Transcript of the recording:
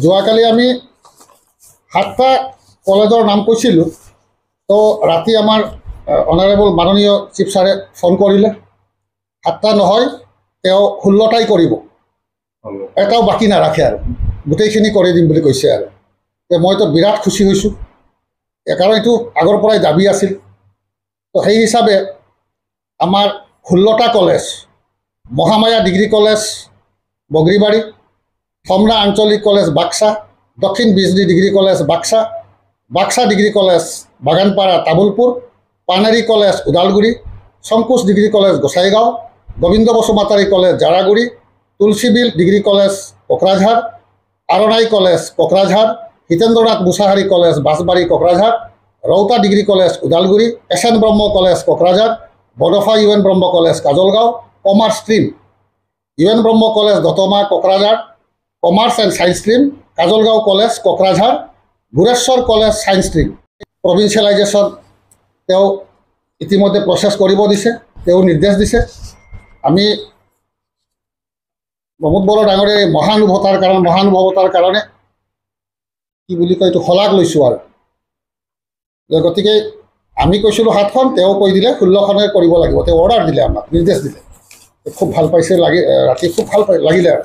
যোৱাকালি আমি 7টা কলেজৰ নাম কৈছিলোঁ। তো ৰাতি আমাৰ অনাৰেবল মাননীয় চিফ ছাৰে ফোন কৰিলে, 7টা নহয় তেওঁ 16টাই কৰিব, এটাও বাকী নাৰাখে আৰু গোটেইখিনি কৰি দিম বুলি কৈছে। আৰু মইতো বিৰাট খুচি হৈছোঁ, কাৰণ এইটো আগৰ পৰাই দাবী আছিল। তো সেই হিচাপে আমাৰ 16টা college, Mahamaya degree college Bagoribari, Thamra Anchalik college Baksa, Dakshin Bijli degree college Baksa, Baksa degree college Baganpara Tamulpur, Paneri college Udalguri, Shankush degree college Gossaigaon, Gobinda Basumatary college Jaraguri, Tulsibil degree college Kokrajhar, Aronai college Kokrajhar, Hitendranath Mushahary college Banshbari Kokrajhar, Routa degree college Udalguri, S N Brahma college Kokrajhar, Bodofa U N Brahma college Kajalgaon, commerce stream U N Brahma college Dotma Kokrajhar, commerce and science stream Kajalgaon college Kokrajhar, Gureshwar college science stream. Provincialisation তেওঁ ইতিমধ্যে process কৰিব দিছে, তেওঁ নিৰ্দেশ দিছে। আমি প্ৰমোদ বড়ো ডাঙৰীয়াৰ এই মহানুভৱতাৰ কাৰণে কি বুলি কয় এইটো শলাগ লৈছোঁ। আৰু গতিকে আমি কৈছিলোঁ 7খন, তেওঁ কৈ দিলে 16খনে কৰিব লাগিব। তেওঁ অৰ্ডাৰ দিলে, আমাক নিৰ্দেশ দিলে। খুব ভাল পাইছে, ৰাতি খুব ভাল লাগিলে আৰু